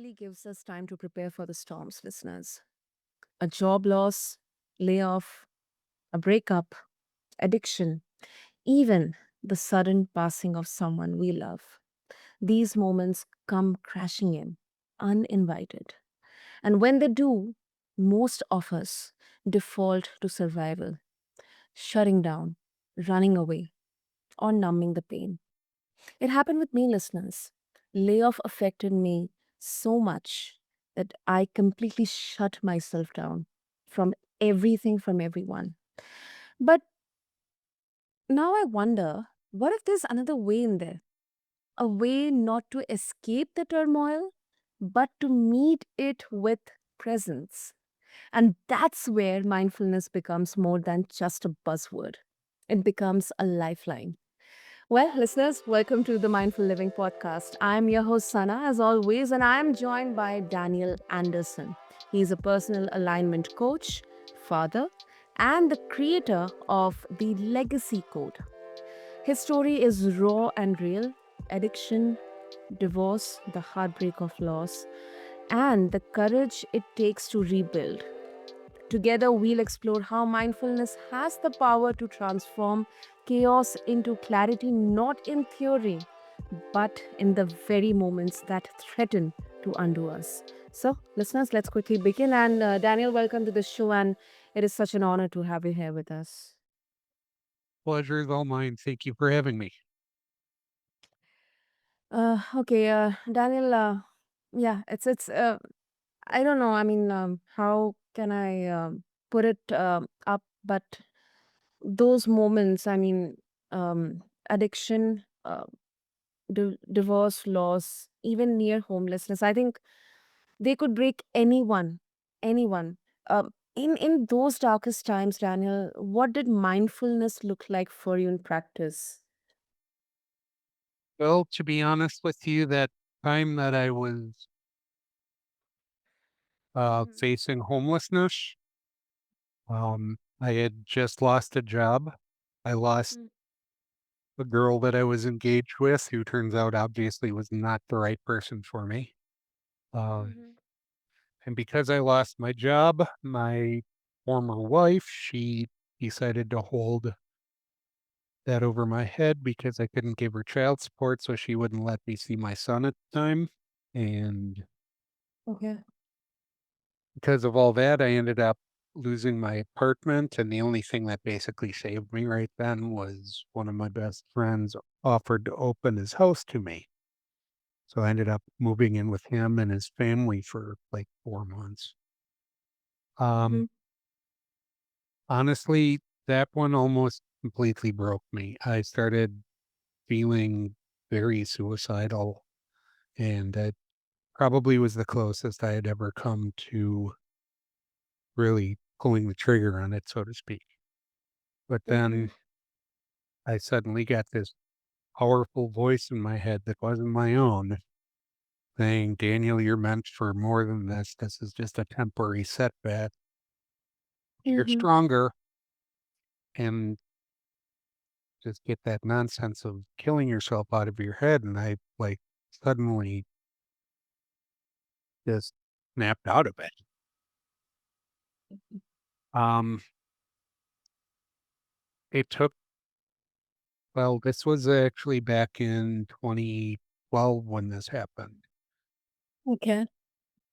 rarely gives us time to prepare for the storms, listeners. A job loss, layoff, a breakup, addiction, even the sudden passing of someone we love. These moments come crashing in, uninvited. And when they do, most of us default to survival, shutting down, running away, or numbing the pain. It happened with me, listeners. Layoff affected me so much that I completely shut myself down from everything, from everyone. But now I wonder, what if there's another way in there? A way not to escape the turmoil, but to meet it with presence. And that's where mindfulness becomes more than just a buzzword, it becomes a lifeline. Well, listeners, welcome to the Mindful Living Podcast. I'm your host, Sana, as always, and I'm joined by Daniel Anderson. He's a personal alignment coach, father, and the creator of the Legacy Code. His story is raw and real: addiction, divorce, the heartbreak of loss, and the courage it takes to rebuild. Together, we'll explore how mindfulness has the power to transform chaos into clarity, not in theory, but in the very moments that threaten to undo us. So, listeners, let's quickly begin. And Daniel, welcome to the show. And it is such an honor to have you here with us. Pleasure is all mine. Thank you for having me. Okay, Daniel. Yeah, it's. I don't know. I mean, how can I put it up? But those moments, I mean, addiction, divorce, loss, even near homelessness, I think they could break anyone. In those darkest times, Daniel, what did mindfulness look like for you in practice? Well, to be honest with you, that time that I was Mhm. facing homelessness, I had just lost a job. I lost Mm. the girl that I was engaged with, who turns out obviously was not the right person for me. Uh, Mhm. and because I lost my job, my former wife, she decided to hold that over my head because I couldn't give her child support, so she wouldn't let me see my son at the time. And Okay. because of all that, I ended up losing my apartment, and the only thing that basically saved me right then was one of my best friends offered to open his house to me. So I ended up moving in with him and his family for like 4 months. Um, Mhm. Honestly, that one almost completely broke me. I started feeling very suicidal, and it probably was the closest I had ever come to really pulling the trigger on it, so to speak. But Mhm. then I suddenly got this powerful voice in my head that wasn't my own saying, Daniel, you're meant for more than this. This is just a temporary setback. You're Mhm. stronger. And just get that nonsense of killing yourself out of your head. And I like suddenly just snapped out of it. Um, it took, well, this was actually back in 2012 when this happened. Okay.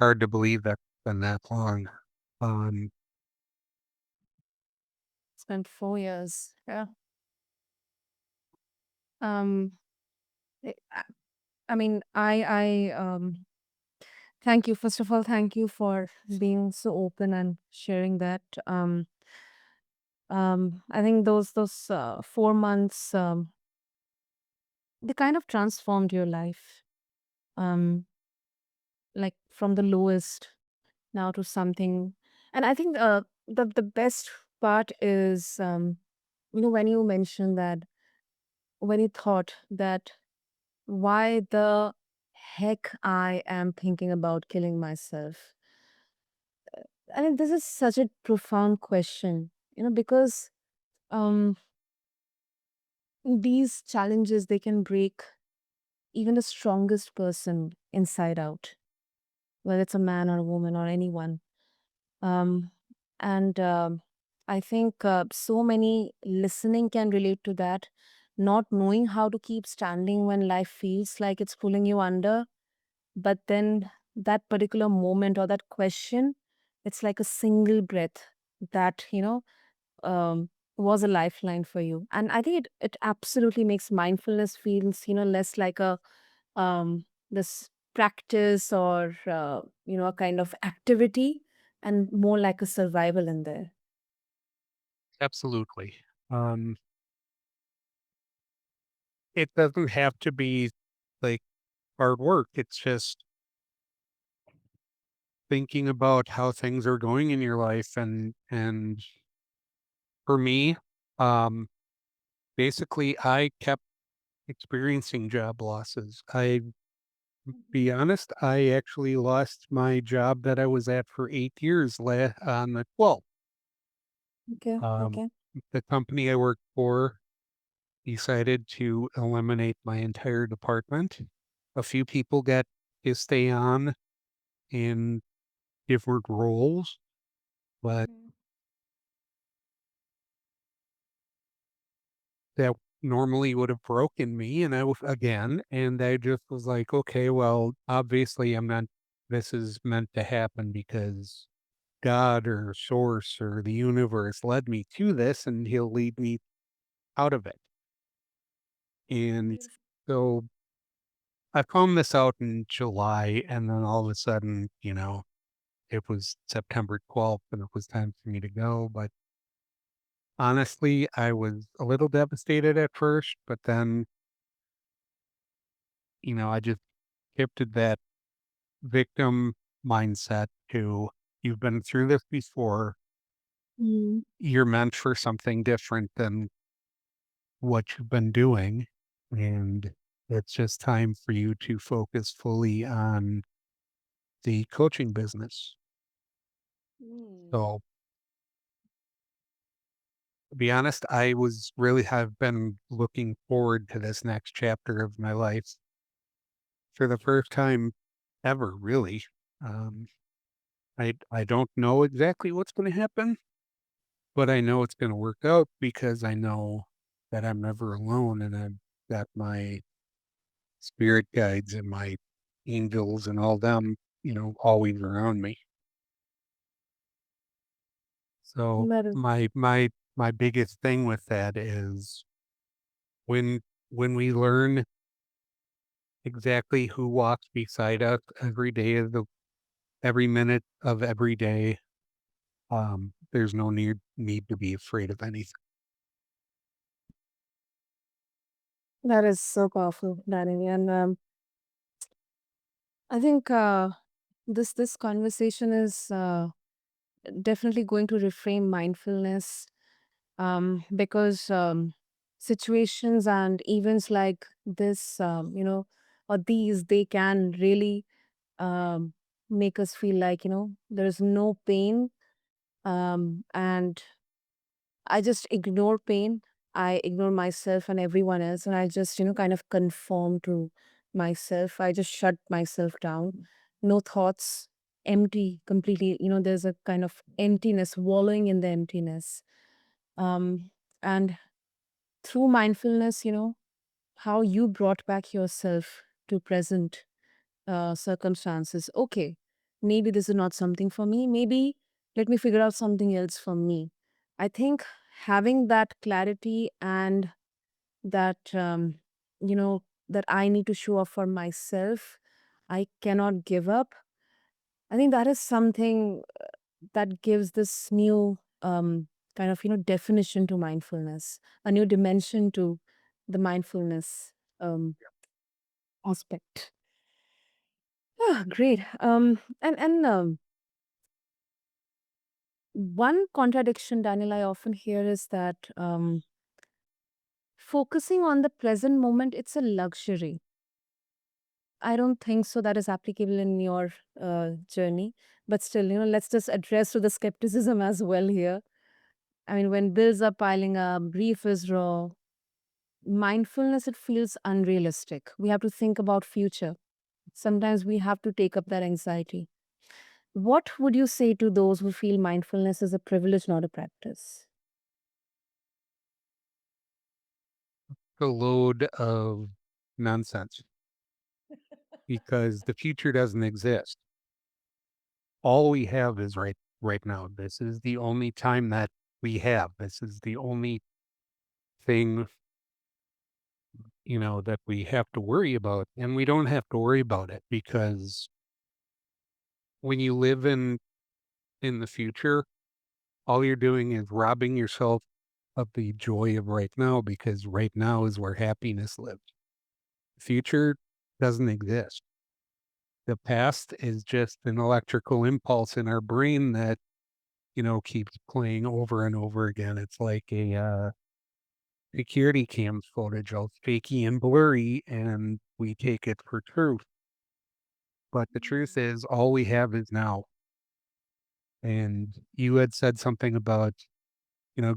Hard to believe that's been that long. Um, Spent 4 years. Yeah. Um. I I mean, thank you. First of all, thank you for being so open and sharing that. I think those 4 months, they kind of transformed your life. Um, like from the lowest now to something. And I think the best part is, when you mentioned that, when you thought that why the heck I am thinking about killing myself. I mean, this is such a profound question, because um, these challenges, they can break even the strongest person inside out. whether it's a man or a woman or anyone. Um, and I think so many listening can relate to that. Not knowing how to keep standing when life feels like it's pulling you under, but then that particular moment or that question, it's like a single breath that, um, was a lifeline for you. And I think it absolutely makes mindfulness feels, less like a this practice or a kind of activity and more like a survival in there. Absolutely. Um, it doesn't have to be like hard work. It's just thinking about how things are going in your life, and for me, um, basically I kept experiencing job losses. I be honest, I actually lost my job that I was at for 8 years on the 12th. Okay. Um, Okay. the company I worked for decided to eliminate my entire department. A few people got to stay on in different roles, but Mhm. that normally would have broken me. And and I just was like, okay, well, obviously this is meant to happen because God or source or the universe led me to this and he'll lead me out of it. And Beautiful. so I found this out in July, and then all of a sudden, it was September 12th and it was time for me to go. But honestly, I was a little devastated at first, but then, I just shifted that victim mindset to you've been through this before. Mm. You're meant for something different than what you've been doing. And it's just time for you to focus fully on the coaching business. Mm. So to be honest, I was really have been looking forward to this next chapter of my life for the first time ever, really. Um, I don't know exactly what's going to happen, but I know it's going to work out because I know that I'm never alone and I've got my spirit guides and my angels and all them, always around me. So That is my biggest thing with that is when we learn exactly who walks beside us every minute of every day, there's no need to be afraid of anything. that is so powerful, Danny. And I think this conversation is definitely going to reframe mindfulness because situations and events like this, or these, they can really um, make us feel like, there is no pain. And I just ignore pain. I ignore myself and everyone else. And I just, kind of conform to myself. I just shut myself down. No thoughts, empty completely. There's a kind of emptiness, wallowing in the emptiness. Um, and through mindfulness, how you brought back yourself to present circumstances. Okay, maybe this is not something for me. Maybe let me figure out something else for me. I think having that clarity and that, that I need to show up for myself, I cannot give up. I think that is something that gives this new kind of, definition to mindfulness, a new dimension to the mindfulness um, aspect. Ah, great. And one contradiction, Daniel, I often hear is that focusing on the present moment, it's a luxury. I don't think so that is applicable in your journey. But still, let's just address to the skepticism as well here. I mean, when bills are piling up, grief is raw, mindfulness, it feels unrealistic. We have to think about future. Sometimes we have to take up that anxiety. What would you say to those who feel mindfulness is a privilege, not a practice? A load of nonsense because the future doesn't exist. All we have is right now. This is the only time that we have. This is the only thing, that we have to worry about. And we don't have to worry about it because when you live in the future, all you're doing is robbing yourself of the joy of right now because right now is where happiness lives. Future doesn't exist. The past is just an electrical impulse in our brain that, keeps playing over and over again. It's like a security cam footage, all shaky and blurry, and we take it for truth. But the truth is, all we have is now. And you had said something about, you know,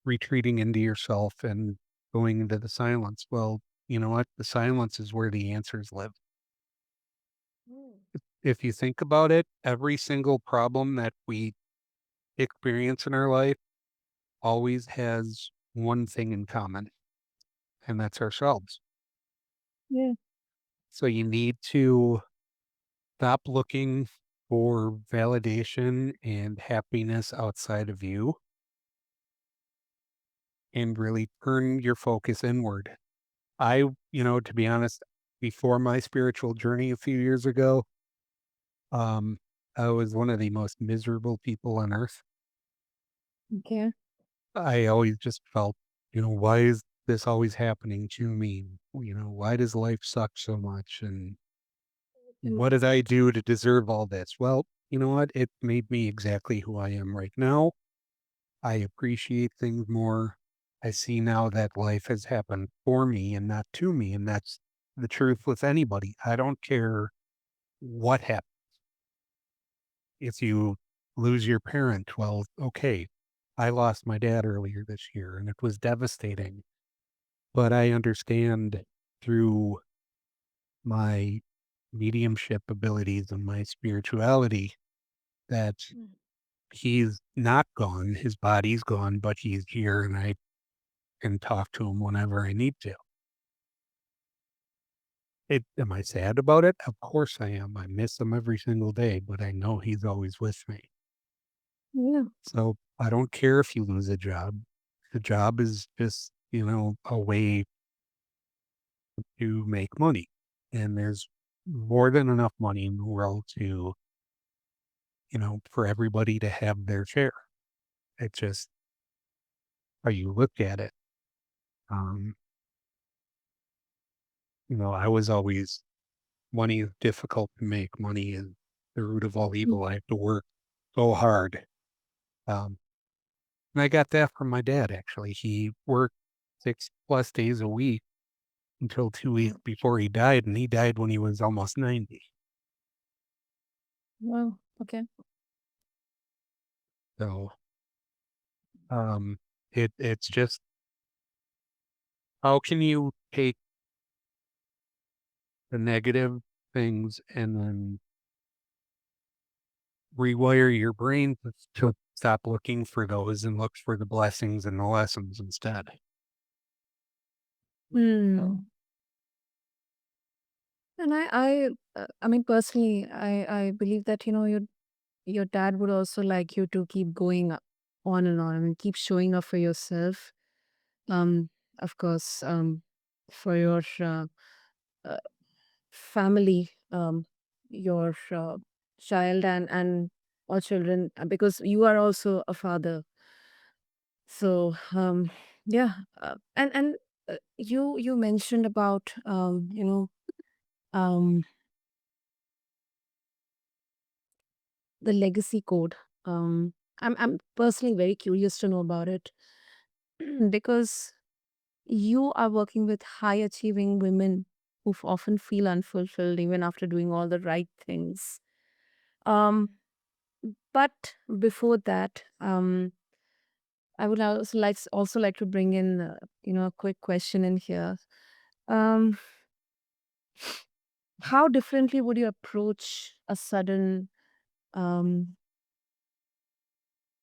retreating into yourself and going into the silence. Well, you know what? The silence is where the answers live. Mm. If you think about it, every single problem that we experience in our life always has one thing in common, and that's ourselves. Yeah. So you need to stop looking for validation and happiness outside of you and really turn your focus inward. To be honest, before my spiritual journey a few years ago, um, I was one of the most miserable people on earth. Okay. I always just felt, why is this always happening to me? Why does life suck so much? And Mm. what did I do to deserve all this? Well, you know what? It made me exactly who I am right now. I appreciate things more. I see now that life has happened for me and not to me. And that's the truth with anybody. I don't care what happens. If you lose your parent, well, okay. I lost my dad earlier this year and it was devastating. But I understand through my mediumship abilities and my spirituality that Mm. he's not gone. His body's gone, but he's here and I can talk to him whenever I need to. Am I sad about it? Of course I am. I miss him every single day, but I know he's always with me. Yeah. So I don't care if you lose a job. The job is just, a way to make money. And there's more than enough money in the world to, for everybody to have their share. It's just how you look at it. Um, I was always money is difficult to make. Money is the root of all Mm. evil. I have to work so hard. Um, and I got that from my dad, actually. He worked 6+ days a week until 2 weeks before he died, and he died when he was almost 90. Wow. Okay. So it's just how can you take the negative things and then rewire your brain to stop looking for those and look for the blessings and the lessons instead. Mm. And I mean, personally, I believe that your dad would also like you to keep going on and on. I mean, keep showing up for yourself. Um, of course, for your uh, family, your child and or children, because you are also a father. So yeah, you mentioned about um, the legacy code. I'm personally very curious to know about it because you are working with high achieving women who often feel unfulfilled even after doing all the right things. Um, but before that, I would also like to bring in a quick question in here. Um, how differently would you approach a sudden um,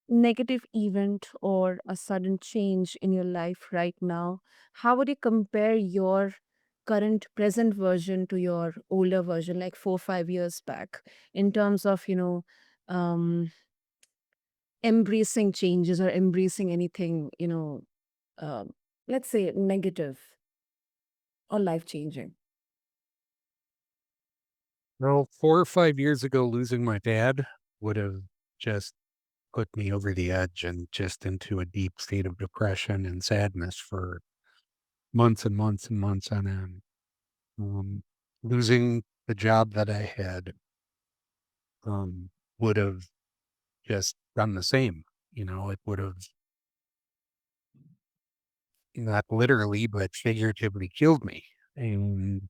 negative event or a sudden change in your life right now, how would you compare your current present version to your older version, like 4 or 5 years back, in terms of, um, embracing changes or embracing anything, um, let's say negative or life changing? Well, 4 or 5 years ago, losing my dad would have just put me over the edge and just into a deep state of depression and sadness for months and months and months on end. Um, Losing the job that I had, would have just done the same. It would have not literally, but figuratively killed me. And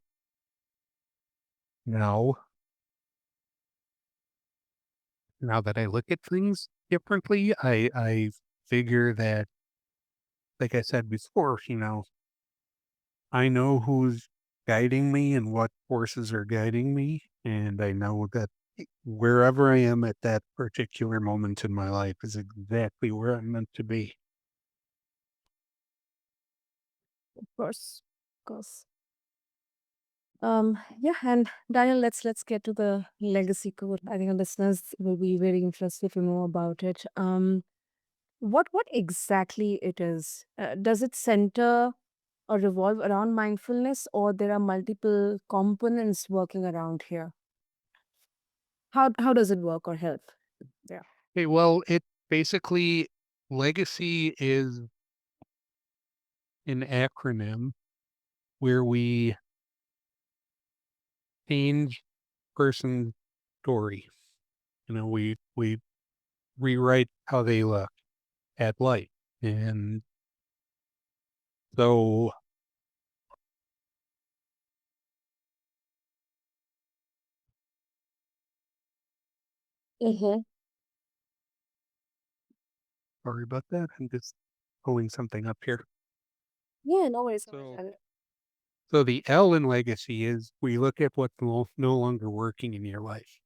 now, now that I look at things differently, I figure that, like I said before, I know who's guiding me and what forces are guiding me. And I know that wherever I am at that particular moment in my life is exactly where I'm meant to be. Of course. Of course. Yeah, and Daniel, let's get to the legacy code. I think our listeners will be very interested to know about it. What exactly it is? Does it center or revolve around mindfulness, or there are multiple components working around here? How does it work or help? Yeah. Okay, well, it basically, legacy is an acronym where we change person's story. We rewrite how they look at life. And so, Mm-hmm. sorry about that. I'm just pulling something up here. Yeah, no worries, no worries. So, so the L in legacy is we look at what's no longer working in your life.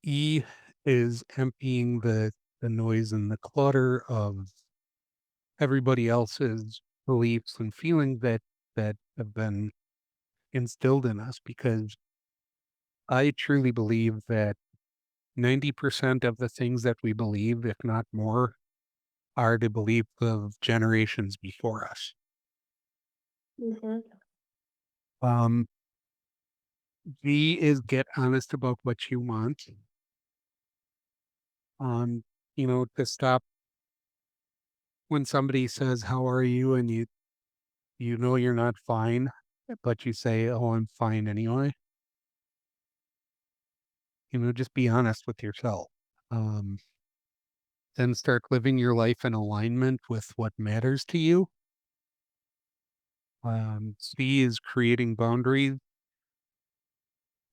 E is emptying the noise and the clutter of everybody else's beliefs and feelings that have been instilled in us, because I truly believe that 90% of the things that we believe, if not more, are the beliefs of generations before us. Mm-hmm. Um, V is get honest about what you want. Um, to stop when somebody says, "How are you?" and you know you're not fine, but you say, "Oh, I'm fine anyway." Just be honest with yourself. Um, then start living your life in alignment with what matters to you. C is creating boundaries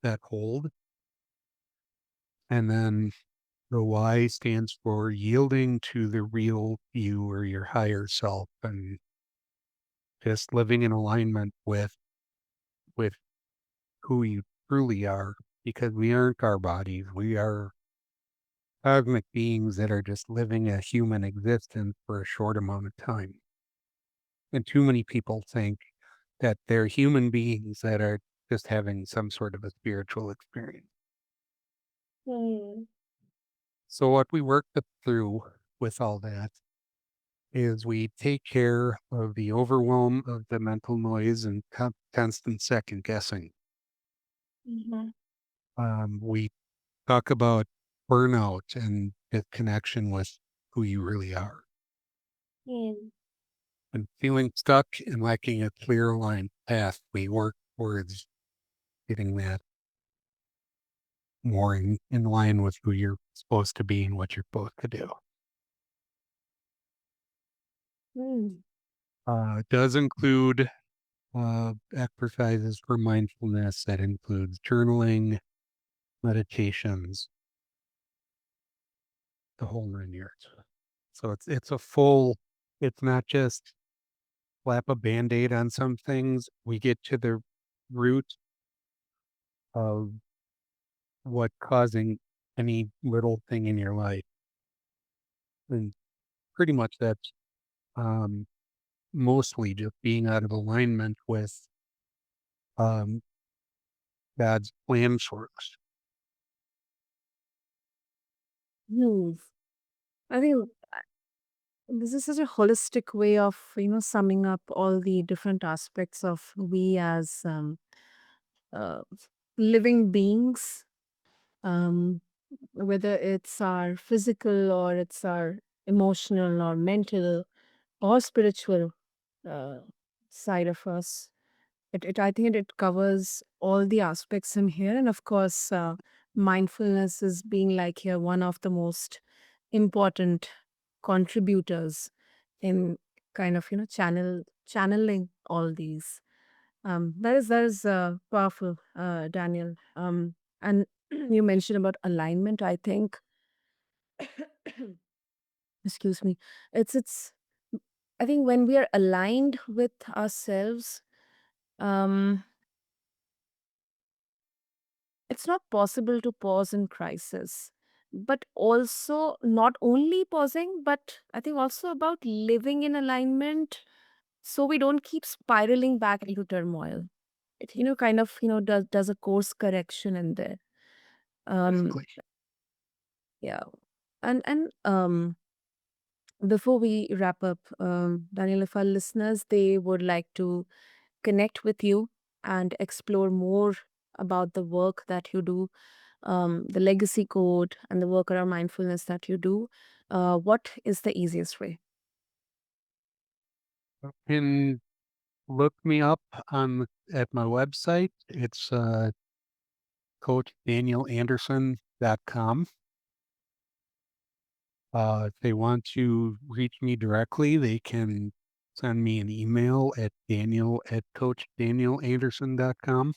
that hold. And then the Y stands for yielding to the real you or your higher self, and just living in alignment with who you truly are, because we aren't our bodies. We are cosmic beings that are just living a human existence for a short amount of time. And too many people think that they're human beings that are just having some sort of a spiritual experience. Mm-hmm. So what we work through with all that is we take care of the overwhelm of the mental noise and constant second guessing. Mm-hmm. We talk about burnout and disconnection with who you really are, and feeling stuck and lacking a clear aligned path. We work towards getting that more in line with who you're supposed to be and what you're supposed to do. Mm-hmm. It does include exercises for mindfulness. That includes journaling, meditations, the whole 9 yards. So it's a full. It's not just slap a band-aid on some things. We get to the root of what causing any little thing in your life. And pretty much that's um, mostly just being out of alignment with um, God's plan for us. Hmm. I think this is such a holistic way of, summing up all the different aspects of we as uh, living beings, um, whether it's our physical or it's our emotional or mental or spiritual uh, side of us. I think it covers all the aspects in here. And of course, mindfulness is being like here one of the most important contributors in kind of, channeling all these. That is powerful, Daniel. And you mentioned about alignment. I think, excuse me, it's. I think when we are aligned with ourselves, um, it's not possible to pause in crisis, but also not only pausing, but I think also about living in alignment so we don't keep spiraling back into turmoil. It, kind of, does a course correction in there. Um, Exactly. yeah. And before we wrap up, Daniel, if our listeners they would like to connect with you and explore more about the work that you do, the legacy code and the work around mindfulness that you do, what is the easiest way? And look me up on at my website. It's coachdanielanderson.com. If they want to reach me directly, they can send me an email at daniel@coachdanielanderson.com.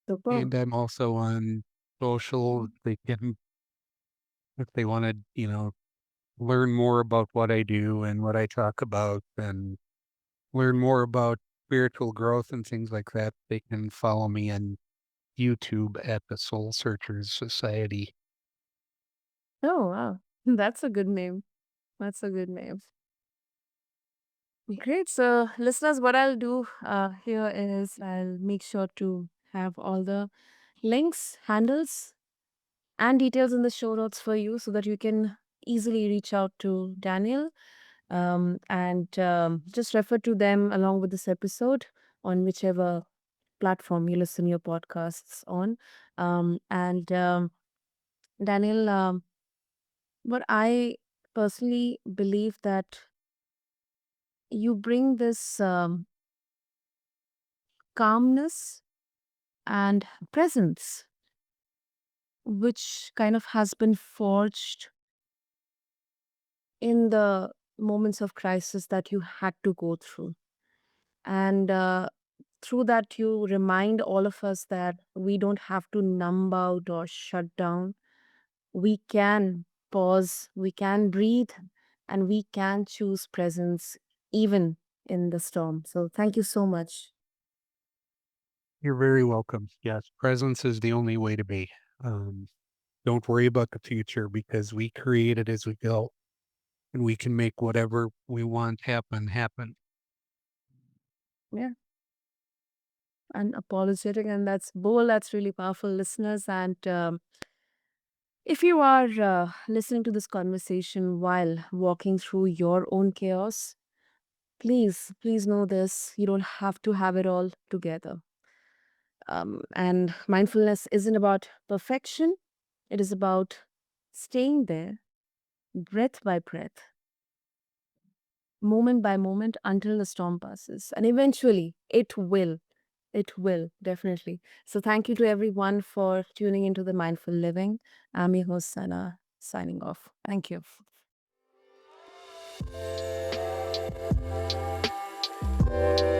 Super. And I'm also on social. They can, if they want to, learn more about what I do and what I talk about and learn more about spiritual growth and things like that, they can follow me on YouTube at the Soul Searchers Society. Oh, wow. That's a good name. That's a good name. Great. So, listeners, what I'll do here is I'll make sure to have all the links, handles, and details in the show notes for you so that you can easily reach out to Daniel, and just refer to them along with this episode on whichever platform you listen your podcasts on. And Daniel, what I personally believe that you bring this calmness and presence, which kind of has been forged in the moments of crisis that you had to go through. And through that, you remind all of us that we don't have to numb out or shut down. We can pause, we can breathe, and we can choose presence even in the storm. So, thank you so much. You're very welcome. Yes, presence is the only way to be. Um, don't worry about the future because we create it as we go and we can make whatever we want happen happen. Yeah. Unapologetic, and that's bold. That's really powerful, listeners. And if you are listening to this conversation while walking through your own chaos, please know this: you don't have to have it all together. And mindfulness isn't about perfection; it is about staying there, breath by breath, moment by moment, until the storm passes. And eventually, it will. It will, definitely. So, thank you to everyone for tuning into the Mindful Living. I'm your host, Sana, signing off. Thank you.